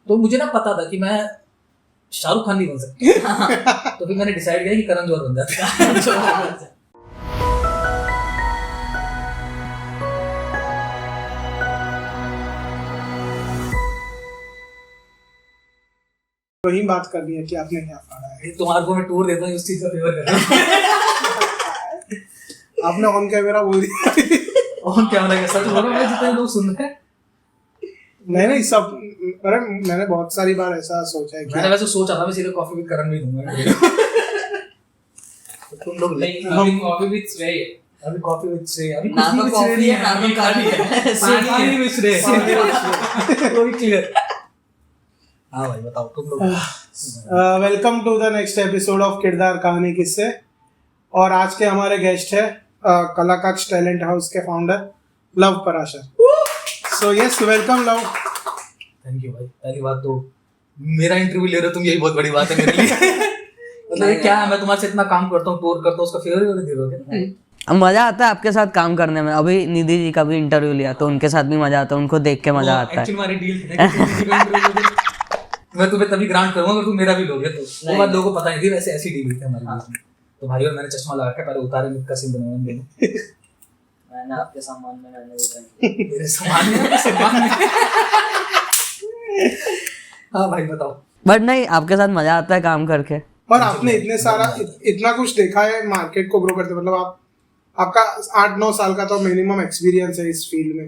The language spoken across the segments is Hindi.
तो मुझे ना पता था कि मैं शाहरुख खान नहीं बन सकता। तो फिर मैंने डिसाइड किया कि करण जौहर बन जाता। वही बात करनी है कि आपने क्या पढ़ा है। तुम्हारे को मैं टूर देता हूँ, उस चीज का फेवर कर रहा हूँ। आपने ऑन कैमरा बोल दिया। ऑन कैमरा के सच बोल रहा हूँ, जितने लोग सुन रहे हैं। नहीं सब, अरे मैंने बहुत सारी बार ऐसा सोचा है कि मैंने वैसे सोचा था मैं सीधे कॉफी विद करण भी दूंगा। तो तुम लोग नहीं, अभी कॉफी विद श्रेय है। अभी कॉफी विद श्रेय, अभी ना तो कॉफी है ना तो कहानी है। पानी विद श्रेय, कोई क्लियर। हाँ भाई बताओ तुम लोग। Welcome to the next episode of Kirdar Kahani Kisse. और आज के हमारे गेस्ट है कलाकक्ष टैलेंट हाउस के founder Luv Parashar. So yes, welcome Luv. Thank you भाई। पहली बात तो मेरा इंटरव्यू ले रहे हो तुम, यही बहुत बड़ी बात है मेरे लिए। मतलब क्या है, मैं तुम्हारे से इतना काम करता हूँ, टूर करता हूँ, उसका फेवर भी दे रहे हो। मजा आता है आपके साथ काम करने में। अभी निधि जी का भी इंटरव्यू लिया तो उनके साथ भी मजा आता है, उनको देख के मजा आता है। एक्चुअली हमारी डील थी ना कि मैं तुम्हें तभी ग्रांट करूंगा अगर तुम मेरा भी लोगे। तो वो बात लोगों को पता नहीं थी, वैसे ऐसी डील थी हमारी बीच में। तो भाई और मैंने चश्मा लगा के पहले उतारे, मुक्का सीन बनवाएंगे। मैंने आपके सामान में मैंने भी मेरे सामान में हाँ भाई बताओ। बट नहीं, आपके साथ मजा आता है काम करके। और आपने इतना कुछ देखा है मार्केट को ग्रो करते, मतलब आपका 8-9 साल का तो मिनिमम एक्सपीरियंस है इस फील्ड में।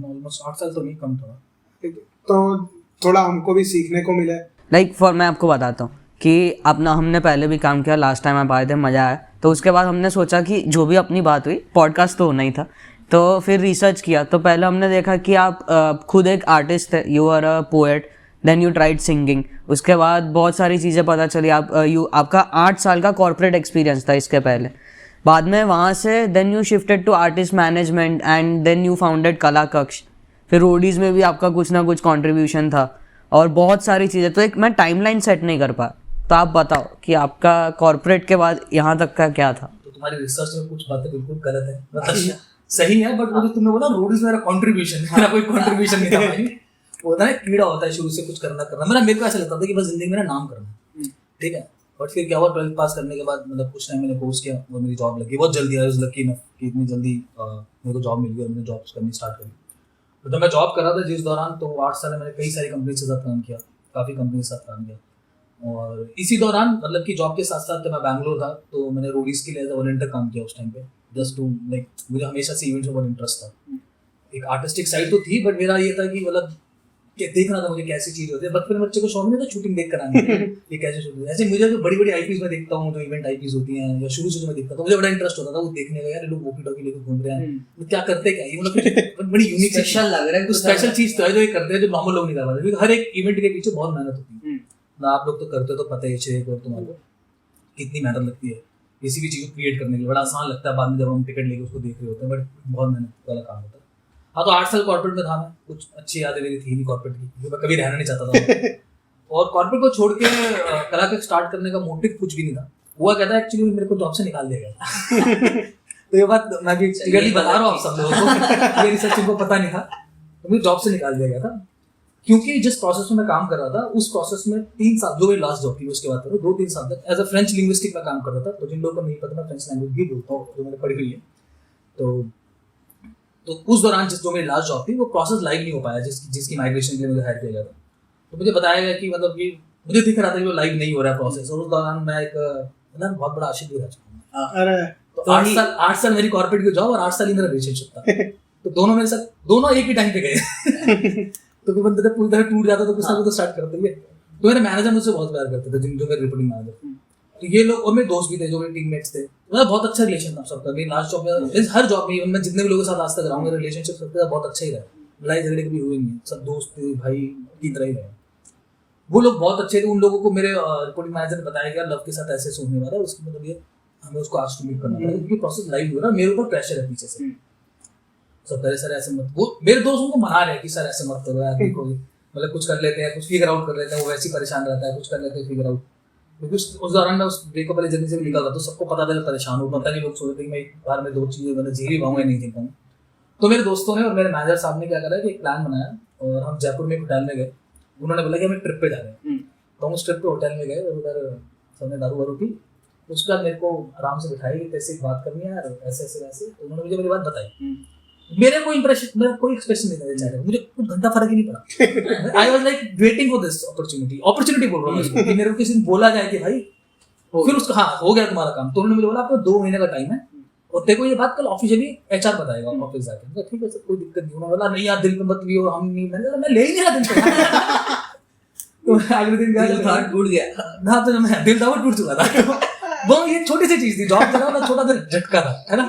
ऑलमोस्ट 8 साल तो नहीं, कम थोड़ा। तो थोड़ा हमको भी सीखने को मिला है। मैं आपको बताता हूँ कि अपना हमने पहले भी काम किया। लास्ट टाइम आप आए थे, मजा आया। तो उसके बाद हमने सोचा कि जो भी अपनी बात हुई, पॉडकास्ट तो होना ही था। तो फिर रिसर्च किया। तो पहले हमने देखा कि आप खुद एक आर्टिस्ट थे, you are a poet, then you tried singing. उसके बाद बहुत सारी चीज़ें पता चली। आपका 8 साल का कॉर्पोरेट एक्सपीरियंस था इसके पहले। बाद में वहाँ से then you shifted to artist management and then you founded Kalakaksh. फिर रोडीज़ में भी आपका कुछ ना कुछ कॉन्ट्रीब्यूशन था और बहुत सारी चीज़ें। तो एक मैं टाइमलाइन सेट नहीं कर पाया। तो आप बताओ कि आपका कॉर्पोरेट के बाद यहाँ तक का क्या था। तो तुम्हारी रिसर्च में कुछ बातें बिल्कुल गलत है, मतलब सही है, बट वो जो तुमने बोला रोडीज मेरा कंट्रीब्यूशन, मेरा कोई कंट्रीब्यूशन नहीं था भाई। वो होता है कीड़ा होता है शुरू से कुछ करना। मेरे को ऐसा लगता था कि बस जिंदगी में ना नाम करना, ठीक है। बट फिर क्या हुआ, 12th पास करने के बाद मतलब कुछ टाइम मैंने कोर्स किया और मेरी जॉब लगी बहुत जल्दी। आई वाज लकी इनफ कि इतनी जल्दी मेरे को जॉब मिल गई और मैंने जॉब करनी स्टार्ट करी। तो जब मैं जॉब कर रहा था जिस दौरान, तो 8 साल में मैंने कई सारी कंपनी के साथ काम किया, काफ़ी कंपनी के साथ काम किया। और इसी दौरान मतलब कि जॉब के साथ साथ मैं बैंगलोर था, तो मैंने रोडीज के लिए एज अ वॉलंटियर काम किया उस टाइम पे, जस्ट टू लाइक मुझे हमेशा से इवेंट्स में बहुत इंटरेस्ट था। एक आर्टिस्टिक साइड तो थी, बट मेरा ये था कि मतलब कि देखना था मुझे कैसी चीज़ होती है। बचपन में बच्चे को शौक नहीं था शूटिंग देख कर आने, ये कैसे शूटिंग। ऐसे मुझे जो बड़ी बड़ी आईपीज में देखता हूँ, जो इवेंट आईपीज होती हैं, या शुरू से जो मैं देखता था, मुझे बड़ा इंटरेस्ट होता था वो देखने का। यार लोग वॉकी टॉकी लेकर घूम रहे हैं, तो क्या करते क्या, ये मतलब बड़ी यूनिक स्पेशल लग रहा है। कुछ स्पेशल चीज़ तो है जो ये करते हैं, जो नॉर्मल लोग नहीं कर पाते। हर एक इवेंट के पीछे बहुत मेहनत होती है ना, आप लोग तो करते हो तो पता ही है तुम्हारे को कितनी मेहनत लगती है किसी भी चीज़ को क्रिएट करने के लिए। बड़ा आसान लगता है बाद में जब हम टिकट लेके उसको देख रहे होते हैं, बट बहुत मेहनत वाला काम होता है। हाँ, तो 8 साल कॉर्पोरेट में था मैं। कुछ अच्छी यादें मेरी थी नहीं कॉर्पोरेट की, क्योंकि मैं कभी रहना नहीं चाहता था। और कॉर्पोरेट को छोड़ के कलाकक्ष स्टार्ट करने का मोटिव कुछ भी नहीं था। हुआ क्या था, एक्चुअली मेरे को जॉब से निकाल दिया गया। तो ये बात मैं भी क्लियरली बता रहा हूँ आप सब लोगों को, ये रिसर्च को पता नहीं था। तो मुझे जॉब से निकाल दिया गया था क्योंकि जिस प्रोसेस में मैं काम कर रहा था, उस प्रोसेस में 3 साल, जो मेरी लास्ट जॉब थी उसके बाद 2-3 साल तक एज अ फ्रेंच लिंग्विस्टिक में काम कर रहा था। तो जिन लोगों को नहीं पता, मैं फ्रेंच लैंग्वेज भी बोलता हूँ, जो मैंने पढ़ी हुई है। तो उस दौरान जो मेरी लास्ट जॉब थी, वो प्रोसेस लाइव नहीं हो पाया जिसकी माइग्रेशन के लिए मुझे हायर किया गया था। तो मुझे बताया गया कि मतलब कि मुझे दिख रहा था कि वो लाइव नहीं हो रहा है प्रोसेस। और उस दौरान मैं एक मतलब बहुत बड़ा आशिक भी रह चुका हूँ। अरे तो 8 साल मेरी कॉर्पोरेट की जॉब और 8 साल ही मेरा रिलेशनशिप था। तो दोनों मेरे साथ, दोनों एक ही टाइम पे गए। तो फिर बंदे पूरी तरह टूट जाता तो कुछ ना कुछ तो स्टार्ट करते ही। तो मेरे मैनेजर मुझसे बहुत प्यार करते थे, जो मेरे रिपोर्टिंग मैनेजर। तो ये लोग और मेरे दोस्त भी थे, जो मेरे टीममेट्स थे। मतलब बहुत अच्छा रिलेशन था सबका। मेरी लास्ट जॉब में, हर जॉब में, मैं जितने भी लोगों के साथ आज तक रहा हूँ, मेरा रिलेशनशिप सबके साथ बहुत अच्छा ही रहा। लड़ाई झगड़े कभी हुए नहीं, सब दोस्त भाई की तरह ही रहे। वो लोग बहुत अच्छे थे। उन लोगों को मेरे रिपोर्टिंग मैनेजर ने बताया कि लव के साथ ऐसे होने वाला है, उसकी मतलब ये हमें उसको आज मीट करना पड़ेगा क्योंकि प्रोसेस लाइव हो रहा है। मेरे ऊपर प्रेशर है पीछे से, सब करे सर ऐसे मत। वो मेरे दोस्तों को मना रहे हैं कि सर ऐसे मत करो यार, देखो मतलब कुछ कर लेते हैं, कुछ फिगर आउट कर लेते हैं। वो वैसे ही परेशान रहता है, कुछ कर लेते हैं फिगर आउट। क्योंकि उस दौरान मैं उस ब्रेकअप वाली जर्नी से भी निकल रहा, तो सबको पता था मैं परेशान हूँ। पता नहीं लोग सोचते कि मैं एक बार में 2 चीज़ें मैंने झेल ही पाऊंगा, नहीं झेल पाऊंगा। तो मेरे दोस्तों ने और मेरे मैनेजर साहब ने क्या करा कि एक प्लान बनाया और हम जयपुर में एक होटल में गए। उन्होंने बोला कि हम एक ट्रिप पे जा रहे हैं। तो हम उस ट्रिप पे होटल में गए और उधर सबने दारू वारू पी। उसके बाद मेरे को आराम से बिठाई कि कैसे बात करनी है यार, ऐसे ऐसे वैसे। तो उन्होंने मुझे मेरी बात बताई। मेरे को इंप्रेशन, मेरा कोई एक्सप्रेशन नहीं था चेहरे पे, मुझे कुछ घंटा फर्क ही नहीं पड़ा। I was like waiting for this opportunity बोल रहा हूँ इसको, कि मेरे को किसी ने बोला जाए कि भाई फिर उसका हाँ हो गया तुम्हारा काम। तो उन्होंने मुझे बोला आपको 2 महीने का टाइम है और तेरे को ये बात कल ऑफिशियली एचआर बताएगा ऑफिस जाके। ठीक है सर, कोई दिक्कत नहीं। उन्होंने बोला नहीं यार दिल पे मत लियो, हम नहीं, मैं ले ही नहीं रहा दिल पे। तो अगले दिन गया, टूट गया। हाँ तो मैं दिल था वो टूट चुका था। वो ये छोटी सी चीज थी, जॉब करना ना छोटा सा झटका था, है ना।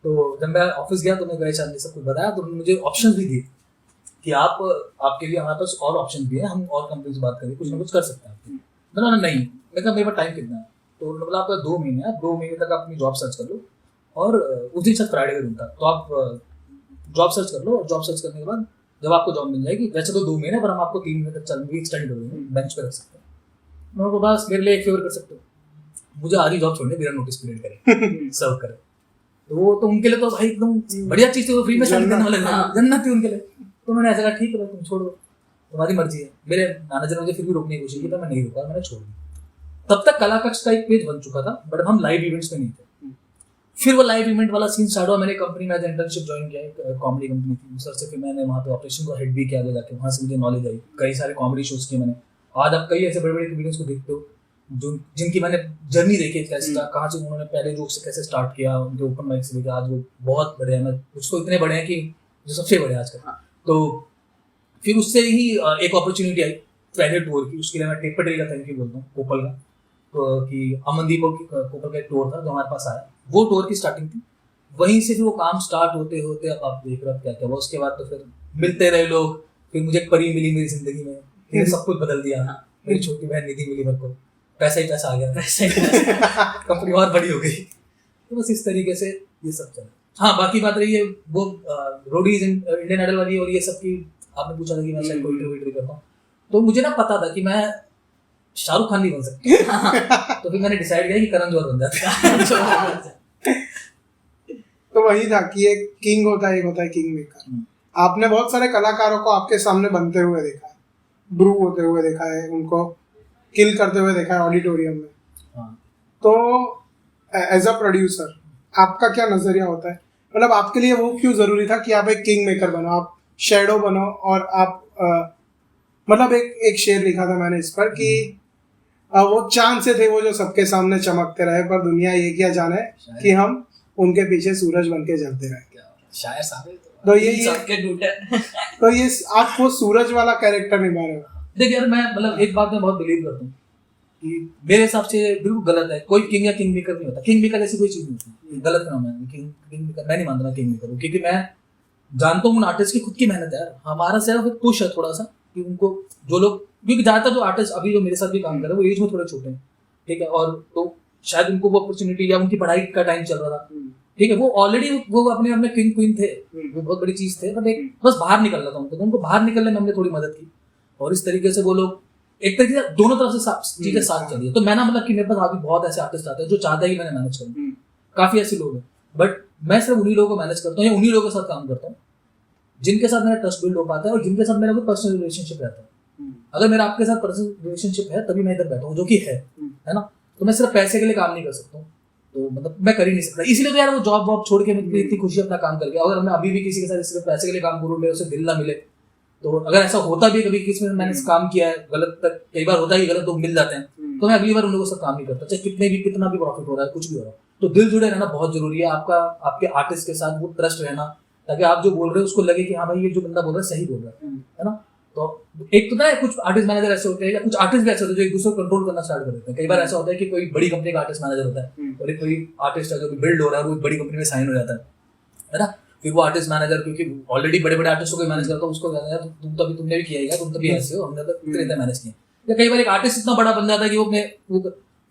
तो जब मैं ऑफिस गया तो मैं गए ने सब कुछ बताया। तो उन्होंने मुझे ऑप्शन भी दिए कि आप आपके लिए हमारे पास और ऑप्शन भी है, हम और कंपनी से बात करके कुछ ना कुछ कर सकते हैं। मैंने नहीं, मैं कहा मेरे पास टाइम कितना है। तो उन्होंने बोला आपका 2 महीने है, 2 महीने तक आप अपनी जॉब सर्च कर लो। और उस दिन शायद फ्राइडे का दिन था, तो आप जॉब सर्च कर लो। और जॉब सर्च करने के बाद जब आपको जॉब मिल जाएगी, वैसे तो 2 महीने पर हम आपको 3 महीने तक चल भी एक्सटेंड कर देंगे, बेंच पे रख सकते हैं। उन्होंने बोला बस मेरे लिए एक फेवर कर सकते हो, मुझे आधी जॉब छोड़ने बिना नोटिस पीरियड करें, सर्व करें। तो उनके लिए तो भाई एकदम बढ़िया चीज थी, वो फ्री में स्टार्ट करने वाले जन्नत थी उनके लिए। तो उन्होंने ऐसा कहा ठीक है तुम छोड़ो, तुम्हारी मर्जी है। मेरे मैनेजर ने मुझे फिर भी रोकने की कोशिश की, तो मैं नहीं रुका, मैंने छोड़ दी। तब तक कला कक्ष का एक पेज बन चुका था, बट हम लाइव इवेंट्स में नहीं थे। फिर वो लाइव इवेंट वाला सीन स्टार्ट हुआ। मैंने कंपनी में इंटर्नशिप ज्वाइन किया, एक कॉमेडी कंपनी थी सर से। फिर मैंने वहाँ पे ऑपरेशन को हेड भी किया जाके, वहाँ से मुझे नॉलेज आई। कई सारे कॉमेडी शोज किए मैंने। आज आप कई ऐसे बड़े बड़े कॉमेडियंस को देखते हो जो जिनकी मैंने जर्नी देखी, कैसे कहाँ से उन्होंने पहले जोक से कैसे स्टार्ट किया, उनके ओपन माइक से लेकर आज वो बहुत बड़े हैं। मैं कुछ तो इतने बड़े हैं कि जो सबसे बड़े हैं आजकल। तो फिर उससे ही एक अपॉर्चुनिटी आई पहले टूर की। उसके लिए मैं टेप पटेल का थैंक यू बोलता हूँ, कोपल का, तो कि अमनदीप कोपल का एक टूर था जो हमारे पास आया। वो टूर की स्टार्टिंग थी, वहीं से फिर वो काम स्टार्ट होते होते अब आप देख रहे हो क्या क्या हुआ। उसके बाद तो फिर मिलते रहे लोग। फिर मुझे एक परी मिली मेरी जिंदगी में, फिर सब कुछ बदल दिया। मेरी छोटी बहन निधि मिली मेरे को, पैसा ही पैसा आ गया, पैसा ही पैसा, कंपनी और बड़ी हो गई। तो बस इस तरीके से ये सब चला। हाँ बाकी बात रही है वो रोडीज इंडियन आइडल वाली और ये सब की, आपने पूछा था कि मैं शायद कोई इंटरव्यू करता हूँ। तो मुझे ना पता था कि मैं शाहरुख खान नहीं बन सकता। तो फिर मैंने डिसाइड किया कि करण जौहर बन जाता। तो वही था कि एक किंग होता है, एक होता है किंग मेकर। आपने बहुत सारे कलाकारों को आपके सामने बनते हुए देखा है, ब्रू होते हुए देखा है, उनको किल करते हुए देखा है ऑडिटोरियम में। हाँ। तो एज अ प्रोड्यूसर आपका क्या नजरिया होता है? मतलब आपके लिए वो क्यों जरूरी था कि आप एक किंग मेकर बनो, आप शैडो बनो? और आप मतलब एक शेर लिखा था मैंने इस पर कि वो चांद से थे वो जो सबके सामने चमकते रहे, पर दुनिया ये क्या जाने कि हम उनके पीछे सूरज बन के जलते रहे। शायर साहब तो ये सबके टूटे। तो ये आप वो सूरज वाला कैरेक्टर निभा रहे हो। देख यार, मैं मतलब एक बात में बहुत बिलीव करता हूँ कि मेरे हिसाब से बिल्कुल गलत है। कोई किंग या किंग मेकर नहीं होता। किंग मेकर ऐसी कोई चीज नहीं होती, गलत नाम है किंग मेकर। मैं नहीं मानता किंग मेकर हूँ, क्योंकि मैं जानता हूँ उन आर्टिस्ट की खुद की मेहनत है यार। हमारा सिर्फ एक पुश है थोड़ा सा कि उनको जो लोग, क्योंकि ज्यादातर जो आर्टिस्ट अभी जो मेरे साथ भी काम कर रहे हैं वो एज में थोड़े छोटे हैं, ठीक है। और तो शायद उनको वो अपॉर्चुनिटी या उनकी पढ़ाई का टाइम चल रहा था, ठीक है। वो ऑलरेडी वो अपने अपने किंग क्वीन थे, वो बहुत बड़ी चीज थे। बट एक बस बाहर निकलना था उनको, तो उनको बाहर निकलने में हमने थोड़ी मदद की। और इस तरीके से वो लोग एक तरीके से दोनों तरफ से चीजें साथ चली। तो मैं ना मतलब कि मेरे पास अभी बहुत ऐसे आर्टिस्ट आते हैं जो चाहते हैं कि मैंने मैनेज करूँ। काफी ऐसे लोग हैं, बट मैं सिर्फ उन्हीं लोगों को मैनेज करता हूँ या उन्हीं लोगों के साथ काम करता हूँ जिनके साथ मेरा ट्रस्ट बिल्ड हो पाता है और जिनके साथ मेरा कोई पर्सनल रिलेशनशिप रहता है। अगर मेरा आपके साथ पर्सनल रिलेशनशिप है तभी मैं इधर बैठा हूँ, जो कि है ना। तो मैं सिर्फ पैसे के लिए काम नहीं कर सकता हूँ, तो मतलब मैं कर ही नहीं सकता। इसीलिए तो यार वो जॉब वॉब छोड़ के मुझे इतनी खुशी अपना काम करके, अगर मैं अभी भी किसी के साथ सिर्फ पैसे के लिए काम करूँ, मेरे उसे दिल ना मिले, तो अगर ऐसा होता भी कभी किसी में मैंने काम किया है गलत, तक कई बार होता है कि गलत लोग मिल जाते हैं, तो मैं अगली बार उन लोगों के साथ काम नहीं करता, चाहे कितना भी प्रॉफिट हो रहा है, कुछ भी हो रहा है। तो दिल जुड़े रहना बहुत जरूरी है, आपका आपके आर्टिस्ट के साथ वो ट्रस्ट रहना, ताकि आप जो बोल रहे हो उसको लगे कि हाँ भाई ये जो बंदा बोल रहा है सही बोल रहा है ना। तो एक तो ना कुछ आर्टिस्ट मैनेजर ऐसे होते हैं या कुछ आर्टिस्ट भी ऐसे होते हैं जो एक दूसरे को कंट्रोल करना स्टार्ट कर देते हैं। कई बार ऐसा होता है कि कोई बड़ी कंपनी का आर्टिस्ट मैनेजर होता है और एक कोई आर्टिस्ट है जो बिल्ड हो रहा है वो बड़ी कंपनी में साइन हो जाता है ना। फिर वो आर्टिस्ट मैनेजर क्योंकि ऑलरेडी बड़े बड़े आर्टिस्ट को मैनेज करता है, उसको कहता है तुम तो अभी तुमने भी किया है, तुम तो भी ऐसे हो, हमने तो इतने मैनेज किया। या कई बार एक आर्टिस्ट इतना बड़ा बन जाता है कि वो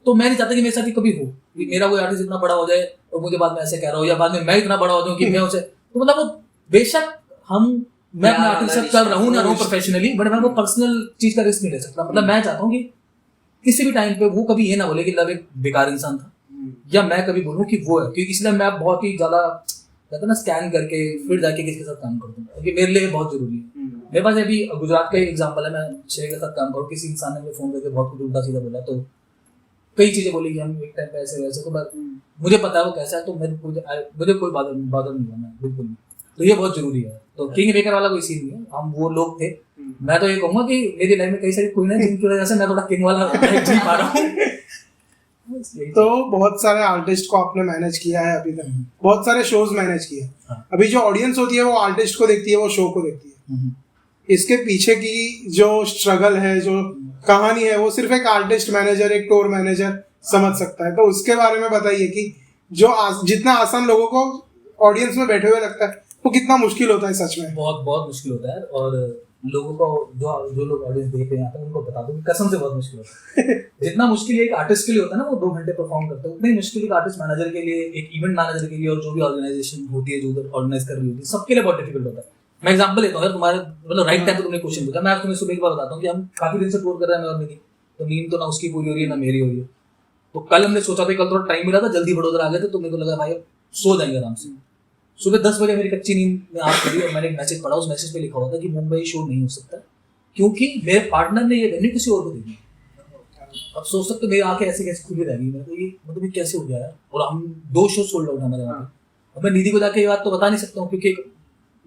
तो मैं नहीं चाहता कि मेरे साथ कभी हो, मेरा कोई आर्टिस्ट इतना बड़ा हो जाए और मुझे बाद में ऐसे कह रहा हो, या बाद में मैं इतना बड़ा हो जाऊँ कि मैं उसे, तो मतलब वो बेशक मैं अपने आर्टिस्ट से कर रहा हूँ ना रहूँ प्रोफेशनली, बट मैं वो पर्सनल चीज का रिस्क नहीं ले सकता। मतलब मैं चाहता हूँ कि किसी भी टाइम पे वो कभी ये ना बोले कि लव एक बेकार इंसान था, या मैं कभी बोलूँ कि वो है, क्योंकि इसलिए मैं बहुत ही ज्यादा कहता ना स्कैन करके फिर जाके किसी के साथ काम करता हूँ, क्योंकि मेरे लिए बहुत जरूरी है। मेरे पास अभी गुजरात का एक एग्जांपल है, मैं शेर के साथ काम करूँ, किसी इंसान ने मुझे फोन करके बहुत कुछ उल्टा सीधा बोला, तो कई चीजें बोली कि हम एक टाइम पे ऐसे वैसे, तो मुझे पता है वो कैसा है, तो मुझे कोई बादल नहीं है, मैं बिल्कुल नहीं। तो ये बहुत जरूरी है। तो किंग मेकर वाला कोई सीन नहीं है, हम वो लोग थे। मैं तो ये कहूंगा कि मेरी लाइफ में कई सारी कोई ना जिनकी वजह से मैं थोड़ा किंग वाला जी पा रहा हूँ। तो बहुत सारे आर्टिस्ट को आपने मैनेज किया है अभी तक, बहुत सारे शोज मैनेज किए हैं। अभी जो ऑडियंस होती है वो आर्टिस्ट को देखती है, वो शो को देखती है। इसके पीछे की जो स्ट्रगल है, जो कहानी है, वो सिर्फ एक आर्टिस्ट मैनेजर, एक टूर मैनेजर समझ सकता है। तो उसके बारे में बताइए कि जो जितना आसान लोगों को ऑडियंस में बैठे हुए लगता है, वो कितना मुश्किल होता है सच में। बहुत बहुत मुश्किल होता है, और लोगों को जो लोग ऑडियंस देख रहे हैं यहाँ पे, उनको बता दूं कसम से बहुत मुश्किल होता है। जितना मुश्किल एक आर्टिस्ट के लिए होता है ना, वो 2 घंटे परफॉर्म करते हैं, उतना ही मुश्किल एक आर्टिस्ट मैनेजर के लिए, एक इवेंट मैनेजर के लिए, और जो भी ऑर्गेनाइजेशन होती है जो उधर ऑर्गेनाइज कर रही होती है, सबके लिए बहुत डिफिकल्ट होता है। मैं एग्जांपल लेता हूँ यार, तुम्हारे मतलब राइट टाइम पे तुमने क्वेश्चन पूछा। मैं आज तुम्हें सुबह एक बार बताता हूँ कि हम काफी दिन से टूर कर रहे हैं, मैं और निधि, तो नींद तो ना उसकी पूरी हो रही है ना मेरी हो रही है। तो कल हमने सोचा था, कल थोड़ा टाइम मिला था, जल्दी वडोदरा आ गए थे, तो मेरे को लगा भाई सो जाएंगे आराम से। सुबह 10 बजे मेरी कच्ची नींद में आँख खुली और मैंने एक मैसेज पढ़ा, उस मैसेज पे लिखा हुआ था कि मुंबई शो नहीं हो सकता क्योंकि मेरे पार्टनर ने ये वेन्यू किसी और को दे दिया। अब सोच सकते मेरी आंखें ऐसे कैसे खुली रहेगी, मेरे को ये मतलब ये कैसे हो गया यार। और हम 2 शो सोल्ड आउट हमारे वहाँ पे। अब मैं निधि को जाके ये बात तो बता नहीं सकता हूँ क्योंकि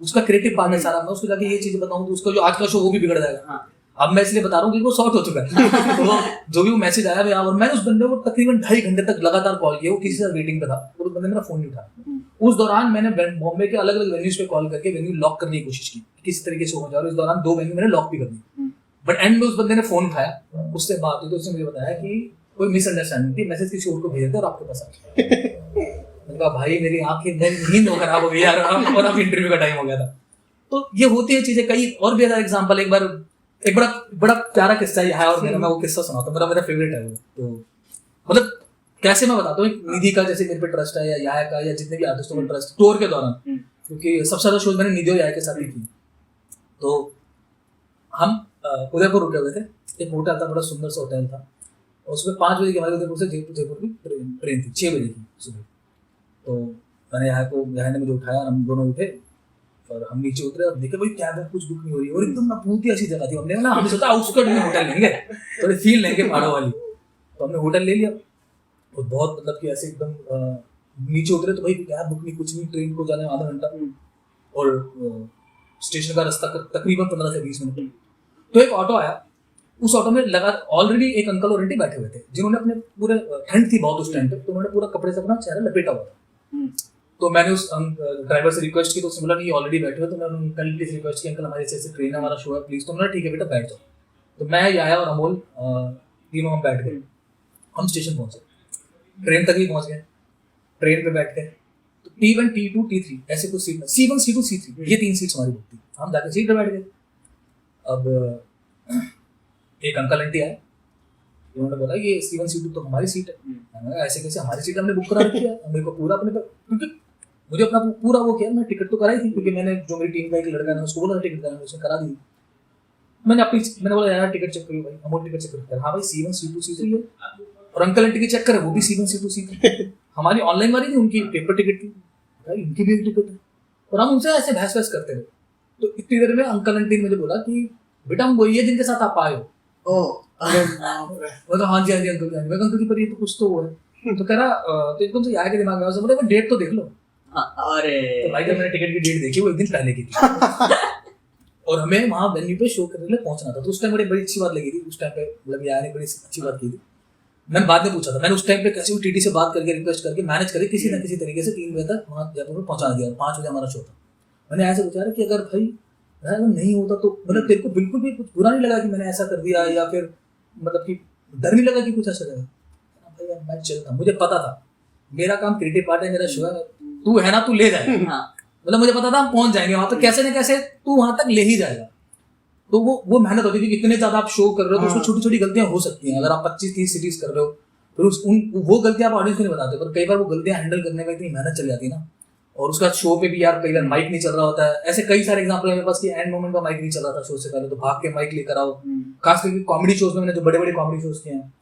उसका क्रिएटिव पार्टनर सारा, मैं उसको जाके ये चीजें बताऊँ तो उसका जो आज का शो वो भी बिगड़ जाएगा। अब मैं इसलिए बता रहा हूँ कि वो शॉर्ट हो चुका है। तो जो भी वो मैसेज आया मैं, और मैंने उस बंदे को तकरीबन 2.5 घंटे तक लगातार कॉल किया, वो किसी से वेटिंग पे था और उस बंदे मेरा फोन नहीं उठाया। उस दौरान मैंने बॉम्बे के अलग अलग वेन्यूज पे कॉल करके वेन्यू लॉक करने की कोशिश की, किसी तरीके से हो जाए, और इस दौरान 2 वेन्यू मैंने लॉक भी कर दी। बट एंड में उस बंदे ने फोन उठाया, उससे बात हुई तो उसने मुझे बताया कि कोई मिसअंडरस्टैंडिंग थी, मैसेज किसी और को भेज दे और आपके पास आ गया। मैंने कहा भाई मेरी आंखें नींद खराब हो गई यार, और अब इंटरव्यू का टाइम हो गया था। तो ये होती है चीजें। कई और भी एग्जांपल, एक बार एक बड़ा प्यारा किस्सा है और मैं वो किस्सा सुनाता हूँ, मेरा फेवरेट है वो। तो मतलब कैसे मैं बताता हूँ, निधि का जैसे मेरे पे ट्रस्ट है, या याया का, या जितने भी आर्टिस्टों का ट्रस्ट टूर के दौरान, क्योंकि सबसे ज्यादा शोज मैंने निधि और याया के साथ ही की। तो हम उदयपुर रुके हुए थे, एक होटल था, बड़ा सुंदर सा होटल था, और उसमें 5 बजे की हमारे उदयपुर से जयपुर की ट्रेन थी, 6 बजे की सुबह। तो मैंने यहाँ ने मुझे उठाया, हम दोनों उठे और हम नीचे उतरे और देखे भाई कैब कुछ बुक नहीं हो रही, और एकदम ना बहुत ही अच्छी जगह थी। हमने सोचा आउटस्कर्ट में होटल लेंगे, थोड़ी फील लेंगे पहाड़ों वाली। तो हमने होटल ले लिया, और बहुत मतलब कि ऐसे एकदम नीचे उतरे तो भाई कैब बुक नहीं, कुछ नहीं, ट्रेन को जाने में आधा घंटा, और स्टेशन का रास्ता तकरीबन 15 से 20 मिनट। तो एक ऑटो आया, उस ऑटो में लगा ऑलरेडी एक अंकल और आंटी बैठे हुए थे, जिन्होंने अपने पूरे, ठंड थी बहुत उस टाइम पे, तो उन्होंने पूरा कपड़े से अपना चेहरा लपेटा हुआ था। तो मैंने उस ड्राइवर से रिक्वेस्ट की, तो उसने बोला नहीं ऑलरेडी बैठे हुए, तो मैंने उनका प्लीज रिक्वेस्ट की अंकल हमारे ऐसे ट्रेन हमारा शो है प्लीज। तो उन्होंने ठीक है बेटा बैठ जाओ। तो मैं, याया और अमोल तीनों हम बैठ गए। हम स्टेशन पहुंचे, ट्रेन तक ही पहुंच गए, ट्रेन पे बैठ गए। तो T1, T2, T3 ऐसे कुछ सीट, C1, C2, C3 ये 3 सीट्स हमारी बुक थी। हम जाके सीट पे बैठ गए। अब एक अंकल आंटी आए, उन्होंने बोला ये C1, C2 तो हमारी सीट है। मैंने कहा ऐसे कैसे, हमारी सीट हमने बुक करा रखी है, मेरे को पूरा अपने, क्योंकि मुझे अपना पूरा वो किया, मैं टिकट तो कराई थी, क्योंकि मैंने जो मेरी टीम का एक लड़का है उसको बोला था टिकट कराने, उसने करा दी। मैंने बोला यार टिकट चेक करिए भाई, अमोल टिकट चेक कर। हाँ भाई C1, C2, C3 है, और अंकल आंटी की चेक करे, वो भी C1, C2, C3। हमारी ऑनलाइन वाली थी, उनकी पेपर टिकट थी, भाई इनकी भी एक टिकट है, और हम उनसे ऐसे बहस करते रहे। तो इतनी देर में अंकल आंटी ने मुझे बोला कि बेटा हम वही है जिनके साथ आप आए हो। मतलब हाँ जी अंकल जी, अंकल जी पर ये तो कुछ तो वो है। तो कह रहा तो एकदम से यार के दिमाग में बोला डेट तो देख लो। अरे तो भाई जब मैंने टिकट की डेट देखी, वो एक दिन पहले की थी, और हमें वहाँ वेन्यू पे शो करने के लिए पहुंचना था। तो उस टाइम बड़ी अच्छी बात लगी थी, उस टाइम पे मतलब यार ने बड़ी अच्छी बात की थी। मैंने बाद में पूछा था, मैंने उस टाइम पे कैसे टीटी से बात करके रिक्वेस्ट करके मैनेज करके किसी ना किसी तरीके से 3 बजे तक वहाँ जयपुर में पहुंचा दिया, 5 बजे हमारा शो था। मैंने ऐसे पूछा कि अगर भाई नहीं होता तो मतलब तेरे को बिल्कुल भी कुछ बुरा नहीं लगा कि मैंने ऐसा कर दिया, या फिर मतलब कि डर नहीं लगा कि कुछ ऐसा करेगा? भाई यार मैं चलता, मुझे पता था मेरा काम क्रिएटिव पार्ट है, मेरा शो है, तू है ना, तू ले जाए। मतलब मुझे पता था हम पहुंच जाएंगे वहां तक, कैसे ना कैसे तू वहां तक ले ही जाएगा। तो वो मेहनत होती थी कि इतने ज्यादा आप शो कर रहे हो, तो उसमें छोटी छोटी गलतियां हो सकती हैं। अगर आप 25-30 सिटीज कर रहे हो, फिर वो गलतियां आप ऑडियंस को नहीं बताते, पर कई बार वो गलतियां हैंडल करने में इतनी मेहनत चल जाती है ना। और उसका शो पे भी यार कई बार माइक नहीं चल रहा होता है, ऐसे कई सारे एग्जांपल है मेरे पास कि एंड मोमेंट का माइक नहीं चल रहा था शो से पहले, तो भाग के माइक लेकर आओ। खास करके कॉमेडी शोज में, मैंने जो बड़े बड़े कॉमेडी शोज किए हैं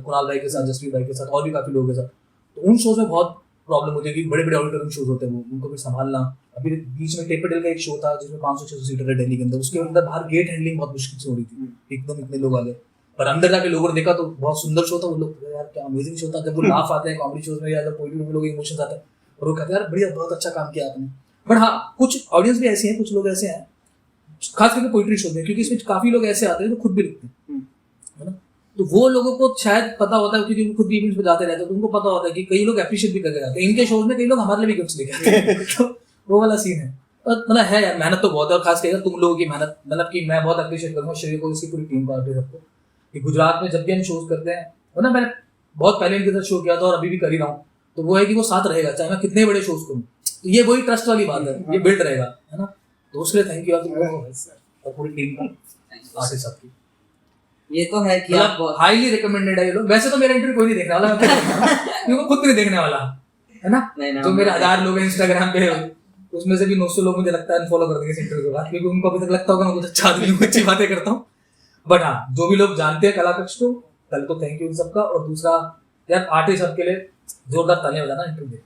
कुणाल भाई के साथ, जसप्रीत भाई के साथ, और भी काफी लोगों के साथ, तो उन शोज में बहुत प्रॉब्लम होती है कि बड़े बड़े ऑडिटोरियम शोज होते हैं, वो उनको भी संभालना, अभी बीच में टेपेडल का एक शो था जिसमें 500-600 सीटर है दिल्ली के अंदर, उसके अंदर बाहर गेट हैंडलिंग बहुत मुश्किल से हो रही थी, एकदम इतने लोग आ गए, पर अंदर जाके लोगों ने देखा तो बहुत सुंदर शो था। वो लोग यार क्या अमेजिंग शो था, जब वो लाफ आते हैं कॉमेडी शोज में या जब पोइट्री में लोग इमोशंस आते हैं और वो कहते हैं यार बढ़िया बहुत अच्छा काम किया आपने। बट हाँ कुछ ऑडियंस भी ऐसी है, कुछ लोग ऐसे हैं खास करके पोइट्री शो में, क्योंकि इसमें काफी लोग ऐसे आते हैं जो खुद भी लिखते हैं, है ना, तो वो लोगों को शायद पता होता है क्योंकि खुद भी इवेंट्स पे जाते रहते हैं, तो उनको पता होता है कि कई लोग अप्रिशिएट भी करके जाते हैं इनके शोज में, कई लोग हमारे लिए भी गिफ्ट्स लेके आते हैं तो वो वाला सीन है। और मतलब है यार मेहनत तो बहुत है, और खास करके तुम लोगों की मेहनत, मतलब कि मैं बहुत अप्रिशिएट करूंगा श्रेय को, इसकी पूरी टीम को, आप सबको, कि गुजरात में जब भी हम शोज करते हैं, है ना, मैंने बहुत पहले इनके साथ शो किया था और अभी भी कर ही रहा हूँ, तो वो है कि वो साथ रहेगा चाहे मैं कितने बड़े शोज करूँ, तो ये वही ट्रस्ट वाली बात है, ये बिल्ड रहेगा, है ना, तो उसके लिए थैंक यू और पूरी टीम का, आशीष साहब की। ये तो है कि आप हाईली रिकमेंडेड है ये लोग। वैसे तो मेरा इंटरव्यू कोई नहीं देखने वाला, क्योंकि खुद नहीं देखने वाला, है ना, जो मेरे 1000 लोग हैं इंस्टाग्राम पे, उसमें से भी 900 लोग मुझे लगता है अनफॉलो कर देंगे इस इंटरव्यू के बाद, क्योंकि उनको अभी तक लगता होगा मैं कुछ अच्छा आदमी हूँ, अच्छी बातें करता हूँ। बट हाँ जो भी लोग जानते हैं कलाकक्ष को, पहले तो थैंक यू इन सबका, और दूसरा यार आर्टिस्ट सबके लिए जोरदार तालियां बजाना इंटरव्यू।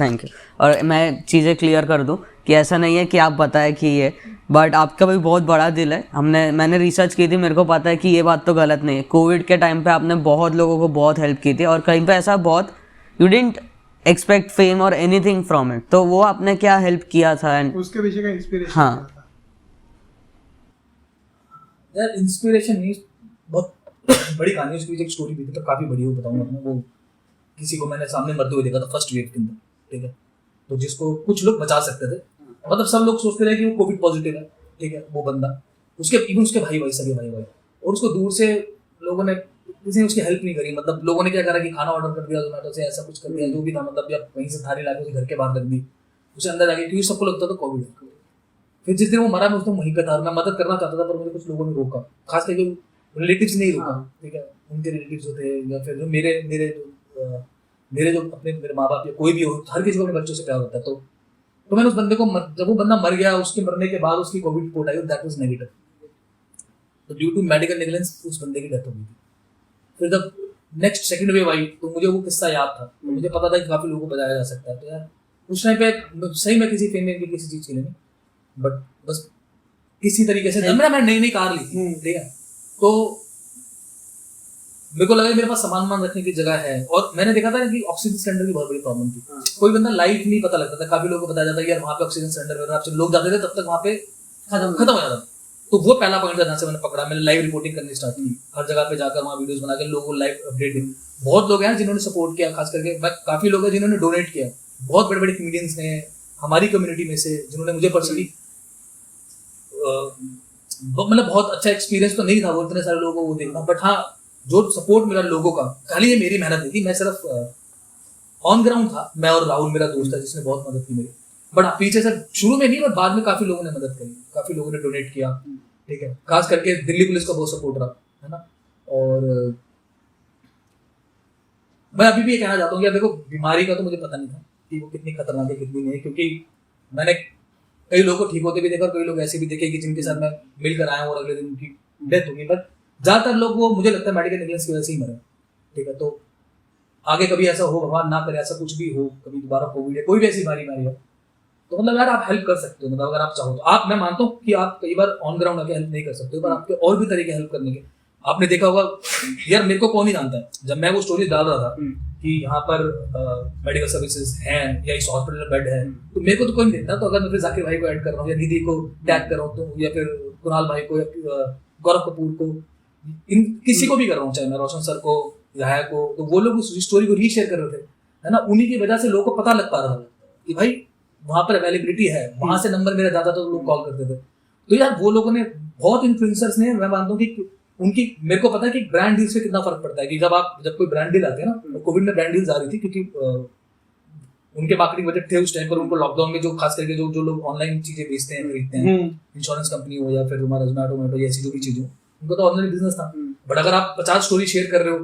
Thank you. और मैं चीज़ें क्लियर कर दूं कि ऐसा नहीं है कि आप बताएं कि ये, बट आपका भी बहुत बड़ा दिल है। मैंने रिसर्च की थी, मेरे को पता है कि ये बात तो गलत नहीं है। कोविड के टाइम पे आपने बहुत लोगों को बहुत हेल्प की थी, और कहीं पे ऐसा बहुत यू डिडंट एक्सपेक्ट फेम और एनीथिंग फ्रॉम इट, तो वो आपने क्या हेल्प किया था एंड उसके पीछे का इंस्पिरेशन हाँ यार इंस्पिरेशन नहीं, बहुत बड़ी कहानी, उसके पीछे एक स्टोरी भी थी, तो काफी बड़ी, वो बताऊंगा मैं। वो किसी को मैंने सामने मरते हुए देखा था फर्स्ट वेव के अंदर, ठीक है, तो जिसको कुछ लोग बचा सकते थे, मतलब सब लोग सोचते रहे कि वो कोविड पॉजिटिव है, ठीक है, वो बंदा, उसके इवन उसके भाई सगे भाई, और उसको दूर से लोगों ने, किसी ने उसकी हेल्प नहीं करी, मतलब लोगों ने क्या करा कि खाना ऑर्डर कर दिया जोमेटो से, ऐसा कुछ कर दिया जो भी था, मतलब या कहीं से थाली लाके घर के बाहर रख दी, उसे अंदर आके, क्योंकि सबको लगता था कोविड। फिर जिस दिन वो मरा मैं उस दिन वहीं पे था, मैं मदद करना चाहता था, पर मुझे कुछ लोगों ने रोका, खास करके रिलेटिव्स नहीं रोका, ठीक है, उनके रिलेटिव्स होते हैं या फिर जो मेरे जो अपने मेरे माँ बाप या कोई भी हो, हर किसी को अपने बच्चों से प्यार होता है, तो मैंने उस बंदे को जब वो बंदा मर गया, उसके मरने के बाद उसकी Covid report I, that was negative, तो ड्यू टू मेडिकल नेग्लिजेंस उस बंदे की डेथ हो गई थी। फिर जब नेक्स्ट सेकंड वेव आई तो मुझे वो किस्सा याद था, मुझे पता था कि काफी लोगों को बचाया जा सकता है, तो यार उस टाइम पे सही में किसी फेम की किसी चीज के लिए नहीं, बट बस किसी तरीके से मैं नई कार ली, ठीक है, तो मेरे को लगा मेरे पास सामान रखने की जगह है, और मैंने देखा था कि ऑक्सीजन सिलेंडर की बहुत बड़ी प्रॉब्लम थी, कोई बंदा लाइफ नहीं पता लगता था, काफी लोगों को बताया जाता है यार वहाँ पे ऑक्सीजन सिलेंडर वगैरह, लोग जाते थे तब तक वहाँ पे खत्म हो जाता, तो वो पहला पॉइंट था जहाँ से मैंने पकड़ा, मैंने लाइव रिपोर्टिंग करनी स्टार्ट की, हर जगह पे जाकर वहाँ वीडियोस बना के लोगों को लाइव अपडेट दी। बहुत लोग हैं जिन्होंने सपोर्ट किया, खास करके काफी लोग हैं जिन्होंने डोनेट किया, बहुत बड़े बड़े कॉमेडियंस ने हमारी कम्युनिटी में से, जिन्होंने मुझे पर्सनली, मतलब बहुत अच्छा एक्सपीरियंस तो नहीं था वो इतने सारे लोगों को वो देखना, बट हाँ जो सपोर्ट मिला लोगों का, खाली ये मेरी मेहनत नहीं थी, मैं सिर्फ ऑन ग्राउंड था, मैं और राहुल मेरा दोस्त था जिसने बहुत मदद की मेरी, बट पीछे से शुरू में नहीं, बट बाद में काफी लोगों ने मदद करी, काफी लोगों ने डोनेट किया, ठीक है, खास करके दिल्ली पुलिस का बहुत सपोर्ट रहा, है ना, और मैं अभी भी ये कहना चाहता हूँ कि देखो बीमारी का तो मुझे पता नहीं था कि वो कितनी खतरनाक है कितनी नहीं है, क्योंकि मैंने कई लोगों को ठीक होते भी देखा और कई लोग ऐसे भी देखे कि जिनके साथ मैं मिलकर आया हूँ और अगले दिन उनकी डेथ होगी, बट ज्यादातर लोग वो मुझे लगता है मेडिकल नेग्लिजेंस की वजह से ही मरे, ठीक है, तो आगे कभी ऐसा हो, भगवान ना करे ऐसा कुछ भी हो, कभी दोबारा कोविड है कोई भी ऐसी बीमारी हो, तो मतलब यार आप हेल्प कर सकते हो, मतलब अगर आप चाहो तो आप, मैं मानता हूँ कि आप कई बार ऑन ग्राउंड आके हेल्प नहीं कर सकते हो, पर आपके और भी तरीके हेल्प करने के, आपने देखा होगा यार, मेरे को कौन ही जानता है, जब मैं वो स्टोरी डाल रहा था कि यहाँ पर मेडिकल सर्विसेज हैं या इस हॉस्पिटल में बेड है, तो मेरे को तो कोई नहीं देखता, तो अगर मैं फिर जाकिर भाई को ऐड कर रहा हूँ या निधि को टैग कर रहा हूँ, तो या फिर कुणाल भाई को या गौरव कपूर को, इन किसी को भी कर रहा हूँ, चाहे मैं रोशन सर को, यहाया को, तो वो लोग उस स्टोरी को रीशेयर कर रहे थे, है ना, उन्हीं की वजह से लोगों को पता लग पा रहा था कि भाई वहां पर अवेलेबिलिटी है, वहां से नंबर मेरा जाता तो लोग कॉल करते थे, तो यार वो लोगों ने, बहुत इन्फ्लुएंसर्स ने, मैं मानता हूँ कि उनकी, मेरे को पता है कि ब्रांड डील्स पे कितना फर्क पड़ता है, कि जब कोई ब्रांड डील आती है ना, तो कोविड में ब्रांड डील्स आ रही थी क्योंकि उनके मार्केटिंग बजट थे उस टाइम पर, उनको लॉकडाउन में जो खास करके जो लोग ऑनलाइन चीजें बेचते हैं खरीदते हैं, इंश्योरेंस कंपनी हो या फिर तुम्हारा जोमेटो ऐसी जो भी चीजें हो, उनका तो ऑनलाइन बिजनेस था, बट अगर आप 50 स्टोरी शेयर कर रहे हो,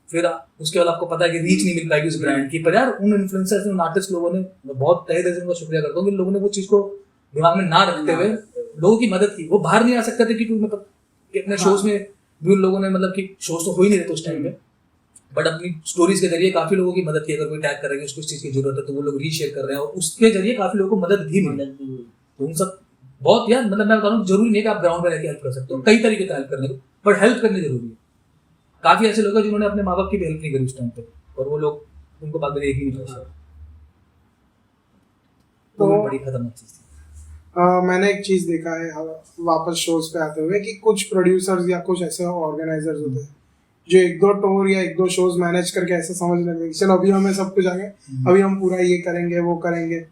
फिर उसके बाद आपको पता है कि रीच नहीं मिल पाएगी उस ब्रांड की, पर यार उन इन्फ्लुएंसर्स ने, उन आर्टिस्ट लोगों ने, मैं बहुत तहे दिल से उनका शुक्रिया करता हूँ कि लोगों ने वो चीज को दिमाग में ना रखते हुए लोगों की मदद की। वो बाहर नहीं आ सकते थे क्योंकि मतलब अपने शोज में भी उन लोगों ने, मतलब कि शोज तो हो ही नहीं रहे थे उस टाइम पे, बट अपनी स्टोरीज के जरिए काफी लोगों की मदद की। अगर कोई टैग करेंगे उसको इस चीज की जरूरत है तो वो लोग रीशेयर कर रहे हैं, और उसके जरिए काफी लोगों को मदद भी मिली। तो उन सब बहुत यार, मतलब मैं बता रहा हूँ जरूरी नहीं है कि आप ग्राउंड पे रहकर हेल्प कर सकते हो, कई तरीके से हेल्प करने को, बट हेल्प करनी जरूरी है। काफी ऐसे लोग हैं जिन्होंने अपने माँ बाप की भी हेल्प नहीं करी उस टाइम पे, और वो लोग उनको बाद में एक ही नहीं था। तो बड़ी खतरनाक चीज थी। मैंने एक चीज देखा है वापस शोज पे आते हुए कि कुछ प्रोड्यूसर्स या कुछ ऐसे ऑर्गेनाइजर्स होते हैं जो 1-2 टूर या 1-2 शोज मैनेज करके ऐसे समझ लेंगे कि चलो अभी हमें सब कुछ आ गया, अभी हम पूरा ये करेंगे वो करेंगे।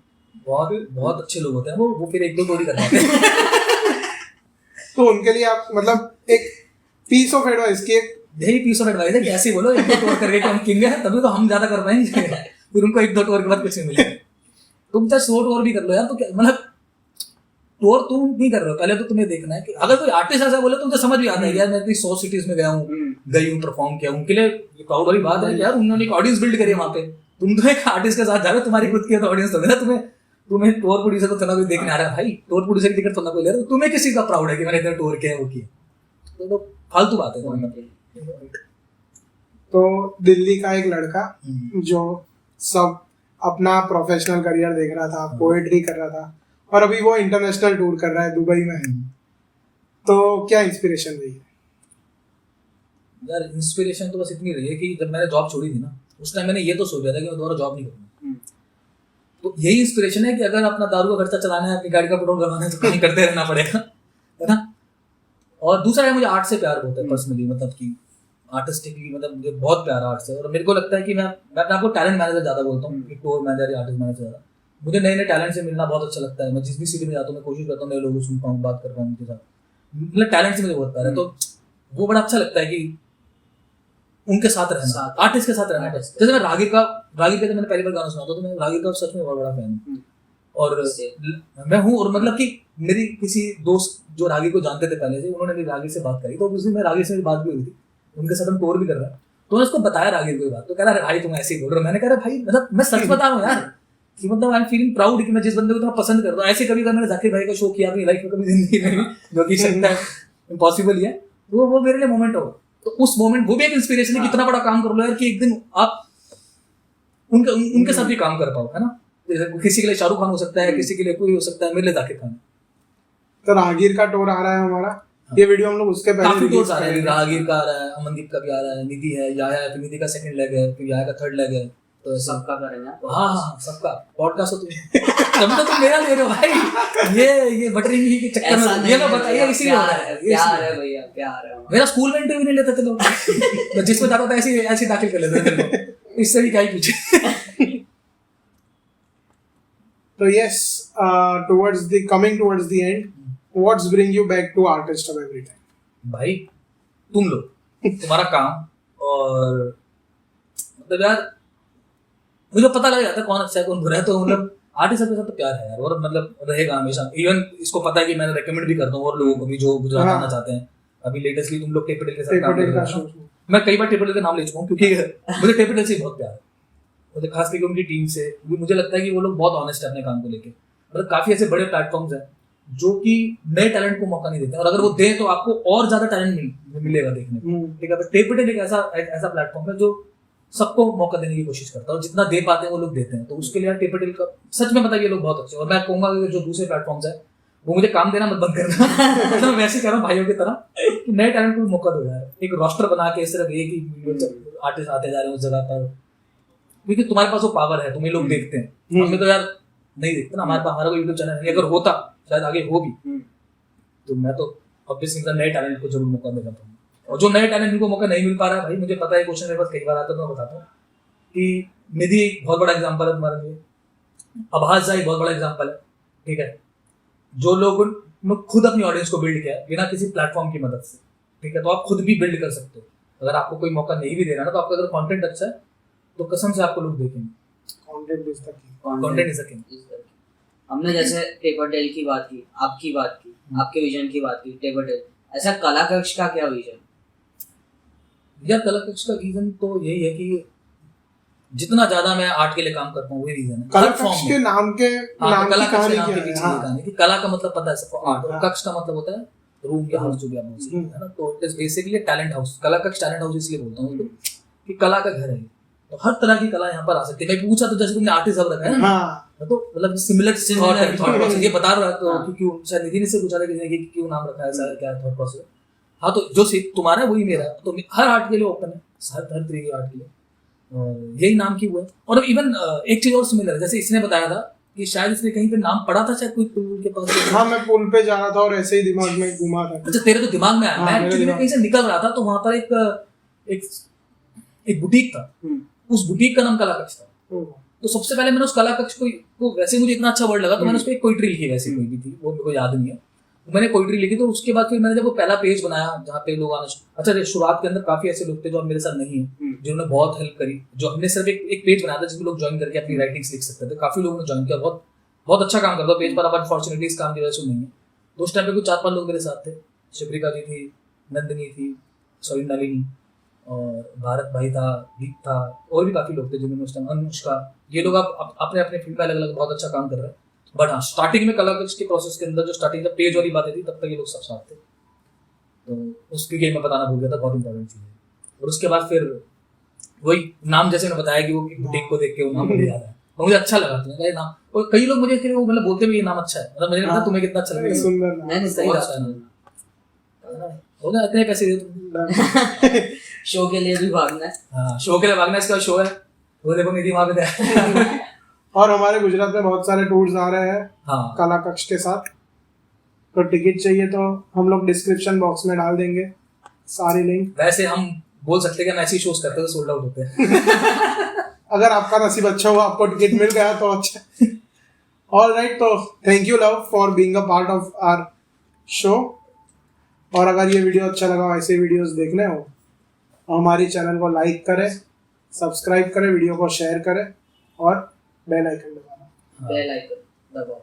बहुत बहुत अच्छे लोग होते हैं वो फिर 1-2 टूर ही कर पाते हैं। तो उनके लिए आप मतलब एक पीस ऑफ एडवाइस की एक यही पीस ऑफ एडवाइस है कि ऐसे ही बोलो 1-2 टूर करके कि हम किंग है, तभी तो हम ज्यादा कर पाएंगे। फिर उनको 1-2 टूर के बाद कुछ नहीं मिलेगा। तुम चाहे 100 टूर भी कर लो यार, तो क्या मतलब टूर तुम नहीं कर रहे हो, पहले तो तुम्हें देखना है कि अगर कोई आर्टिस्ट ऐसा बोले तो मुझे समझ भी आता है यार मैं इतनी 100 सिटीज में गया हूँ, गई हूँ, परफॉर्म किया, उनके लिए प्राउड वाली बात है कि यार उन्होंने एक ऑडियंस बिल्ड करी है वहाँ पे। तुम तो एक आर्टिस्ट के साथ जा रहे हो, तुम्हारी खुद की तो ऑडियंस थोड़ी ना, तुम्हें टूर प्रोड्यूसर को थोड़ा कोई देखने आ रहा है, भाई टूर प्रोड्यूसर की टिकट थोड़ा कोई ले रहा है, तुम्हें किसी का प्राउड है कि मैंने इतना टूर किया वो किया, तो फालतू बात है। तो दिल्ली का एक लड़का जो सब अपना प्रोफेशनल करियर देख रहा था, पोएट्री कर रहा था, और अभी वो इंटरनेशनल टूर कर रहा है दुबई में, तो क्या इंस्पिरेशन रही है? यार इंस्पिरेशन तो बस इतनी रही है कि जब मैंने जॉब छोड़ी थी ना, उस टाइम मैंने ये तो सोचा था कि मैं दोबारा जॉब नहीं करूँगा। तो यही इंस्पिरेशन है कि अगर अपना दारू का खर्चा चलाना है, अपनी गाड़ी का पेट्रोल करवाना है, तो काम करते रहना पड़ेगा, है ना। और दूसरा है मुझे आर्ट से प्यार बहुत है पर्सनली, मतलब कि आर्टिस्टिकली मतलब मुझे बहुत प्यार आर्ट से, और मेरे को लगता है कि मैं आपको टैलेंट मैनेजर ज्यादा बोलता हूँ कि टूर मैनेजर या आर्टिस्ट मैनेजर ज्यादा। मुझे नए नए टैलेंट से मिलना बहुत अच्छा लगता है। मैं जिस भी सिटी में जाता हूँ मैं कोशिश करता हूँ नए लोगों से सुन पाऊँ, बात कर पाऊँ उनके साथ, मतलब टैलेंट से मुझे बहुत प्यार है। तो वो बड़ा अच्छा लगता है कि उनके साथ रहना, आर्टिस्ट के साथ रहना। जैसे मैं रागिर का जब मैंने पहली बार गाना सुना था तो मैं रागिर का सच में बहुत बड़ा फैन हूँ, और मैं हूँ। और मतलब कि मेरी किसी दोस्त जो रागिर को जानते थे पहले से, उन्होंने भी रागिर से बात करी, तो उस दिन मैं रागिर से बात भी हुई थी, उनके साथ हम टूर भी कर रहे हैं। तो मैं उसको बताया रागिर को बात, तो कह रहा भाई तुम ऐसे ही बोल रहे हो। मैंने कहा भाई मतलब मैं सच बता रहा हूँ यार, कि मतलब आई एम फीलिंग प्राउड कि मैं जिस बंदे को इतना पसंद करता हूँ। ऐसे कभी अगर मैंने जाकिर भाई का शो किया अपनी लाइफ में कभी जिंदगी में, जो कि सकता है इम्पॉसिबल ही है, तो वो मेरे लिए मोमेंट हो। तो उस मोमेंट वो भी एक इंस्पिरेशन है कि इतना बड़ा काम कर लो यार कि एक दिन आप उनके साथ भी काम कर पाओ, है ना। किसी के लिए शाहरुख खान हो सकता है, किसी के लिए कोई हो सकता है, मेरे लिए जाकिर खान। तो रागिर का टूर आ रहा है हमारा, ये वीडियो हम लोग उसके पहले काफी टूर्स आ रहे हैं, रागिर का आ रहा है, अमनदीप का भी आ रहा है, निधि है, याया है, फिर निधि का सेकंड लेग है, फिर याया का थर्ड लेग है, तो सबका करेंगे। हाँ सबका पॉडकास्ट हो तुम तो मेरा ले रहे हो भाई। ये बटरिंग ही के चक्कर में ये मैं बताइए इसीलिए हो रहा है। प्यार है भैया, प्यार है। मेरा स्कूल में इंटरव्यू नहीं लेते थे लोग, तो जिसमें जाता था ऐसे दाखिल कर लेते थे, इससे भी क्या ही पूछे। तो yes, towards the end, what's bring you back to artist of every time? भाई तुम लोग, तुम्हारा काम, और मतलब यार मुझे पता लग जाता है कौन अच्छा है कौन बुरा है। तो मतलब आर्टिस्ट के साथ तो प्यार है यार, और मतलब रहेगा हमेशा। इवन इसको पता है कि मैंने रेकमेंड भी करता हूँ और लोगों को भी जो गुजरात आना चाहते हैं। अभी लेटेस्टली तुम लोग टेपिटल के साथ काम कर रहे हो, मैं कई बार टेपिटल का नाम ले चुका हूँ, क्योंकि मुझे टेपिटल से बहुत प्यार है, मुझे खास करके उनकी टीम से। मुझे लगता है कि वो लोग बहुत ऑनेस्ट है अपने काम को लेके। मतलब काफी ऐसे बड़े प्लेटफॉर्म्स हैं जो कि नए टैलेंट को मौका नहीं देते, और अगर वो दें तो आपको और ज्यादा टैलेंट मिलेगा देखने को, ठीक है। टेपिटल एक ऐसा प्लेटफॉर्म है जो सबको मौका देने की कोशिश करता है, और जितना दे पाते हैं वो लोग देते हैं। तो उसके लिए टेपिटल का सच में बताइए लोग बहुत अच्छे। और मैं कहूंगा कि जो दूसरे प्लेटफॉर्म्स है वो मुझे काम देना मत बंद करना। तो मैं वैसे कह रहा हूँ भाइयों की तरह कि नए टैलेंट को मौका दो यार। एक रोस्टर बना के सिर्फ एक ही आर्टिस्ट आते जा रहे हैं उस जगह पर, क्योंकि तुम्हारे पास वो पावर है, तुम्हें लोग देखते हैं। हमें तो यार नहीं देखते ना, हमारा कोई यूट्यूब चैनल नहीं, अगर होता शायद आगे हो भी, तो मैं तो ऑब्वियसली नए टैलेंट को जरूर मौका देना चाहूँगा। और जो नए टैलेंट को मौका नहीं मिल पा रहा है, भाई मुझे पता है क्वेश्चन मेरे पास कई बार आता है, तो मैं बताता हूँ कि निधि एक बहुत बड़ा एग्जाम्पल है तुम्हारे लिए, आभास एक बहुत बड़ा एग्जाम्पल है, ठीक है। जो लोग खुद अपनी ऑडियंस को बिल्ड किया बिना किसी प्लेटफॉर्म की मदद से, ठीक है। तो आप खुद भी बिल्ड कर सकते हो। अगर आपको कोई मौका नहीं भी दे रहा ना, तो आपका अगर कंटेंट अच्छा है तो कसम से आपको लोग देखेंगे। Content is the king. हमने जैसे टेपरटेल की बात की, आपकी बात की, आपके विजन की बात की, टेपरटेल, ऐसा कला कक्ष का क्या विजन? यार कला कक्ष का रीजन तो यही है कि जितना ज्यादा मैं आर्ट के लिए काम करता हूँ वही रीजन है। कला कक्ष के नाम के कला कक्ष के नाम के पीछे कहानी कि कला का मतलब पता है सबको, आर्ट, और कक्ष का मतलब होता है रूम या हाउस, जो भी आप बोल सकते हैं ना। तो it is basically talent house. कला कक्ष टैलेंट हाउस इसलिए बोलता हूँ कि कला का घर है, तो हर तरह की कला यहाँ पर आ सकती है। मैं पूछा तो जैसे तुमने आर्टिस्ट सब रखा है ना, हाँ तो मतलब सिमिलर थॉट प्रोसेस ये बता रहा है, तो क्यों शायद निधि ने से पूछा था कि क्यों नाम रखा है, ऐसा क्या थॉट प्रोसेस। हाँ, तो जो तुम्हारा है वही मेरा है, तो हर आर्ट के लिए ओपन है, हर तरह के आर्ट के लिए, और यही नाम की हुआ है। और इवन एक चीज और सिमिलर है, जैसे इसने बताया था कि शायद इसने कहीं पे नाम पढ़ा था, शायद कोई पुल के पास। हाँ, मैं पुल पे जा रहा था और ऐसे ही दिमाग में घुमा था। अच्छा, तेरे तो दिमाग में आया। हाँ, मैं मेरे एक्चुअली दिमाग कहीं से निकल रहा था, तो वहां पर एक बुटीक था, उस बुटीक का नाम कला कक्ष था। तो सबसे पहले मैंने उस कला कक्ष को वैसे मुझे इतना अच्छा वर्ड लगा, तो मैंने उस पर एक पोइट्री लिखी, वैसे कोई भी थी, वो मेरे को याद नहीं है, तो मैंने पोइट्री लिखी। तो उसके बाद फिर मैंने जब वो पहला पेज बनाया जहाँ पे लोग आना, अच्छा शुरुआत के अंदर काफी ऐसे लोग थे जो अब मेरे साथ नहीं है, जिन्होंने बहुत हेल्प करी, जो हमने सिर्फ एक पेज बनाया था जिसमें लोग ज्वाइन करके अपनी राइटिंग्स लिख सकते थे। काफी लोगों ने ज्वाइन किया, बहुत अच्छा काम करता पेज पर। अब अनफॉर्चुनेटली इस काम की वजह से नहीं है। तो उस टाइम पे कुछ 4-5 लोग मेरे साथ थे, शिप्रिका जी थी, नंदिनी थी, सॉरी नलिनी, और भारत भाई था, दीप था, और भी काफी लोग थे जिन्होंने उस टाइम, अनुष्का, ये लोग अब अपने अपने फील्ड में अलग अलग बहुत अच्छा काम कर रहे हैं। बट हाँ, स्टार्टिंग में कला के प्रोसेस के अंदर जो स्टार्टिंग जब पेज वाली बातें थी, तब तक ये लोग सब साथ थे। तो उसकी गेम में बताना भूल गया था, बहुत इंपॉर्टेंट चीज़ है। और उसके बाद फिर वही नाम, जैसे मैंने बताया कि वो बुटीक को देख के वो नाम मुझे याद है, और मुझे अच्छा लगा तुम्हें ये नाम। और कई लोग मुझे फिर वो मतलब बोलते भी ये नाम अच्छा है, मतलब मुझे नहीं पता तुम्हें कितना अच्छा लगता है। सुंदर नाम। नहीं सही बहुत अच्छा नाम हो गया, इतने पैसे दे तुम। शो के लिए भी भागना है। हाँ, शो के लिए भागना, इसका शो है, वो देखो निधि वहां पे दे। और हमारे गुजरात में बहुत सारे टूर्स आ रहे हैं हाँ, कला कक्ष के साथ, तो टिकट चाहिए तो हम लोग डिस्क्रिप्शन बॉक्स में डाल देंगे सारी लिंक। वैसे हम बोल सकते हैं कि हम ऐसे ही शोज करते हैं तो सोल्ड आउट होते हैं। अगर आपका नसीब अच्छा हुआ, आपको टिकट मिल गया तो अच्छा। ऑल राइट, तो thank you Luv for being a part of our show. और अगर ये वीडियो अच्छा लगा, ऐसे वीडियोस देखने हो, तो हमारी चैनल को लाइक करें, सब्सक्राइब करें, वीडियो को शेयर करें और बेल आइकन दबाना। बेल आइकन दबाओ।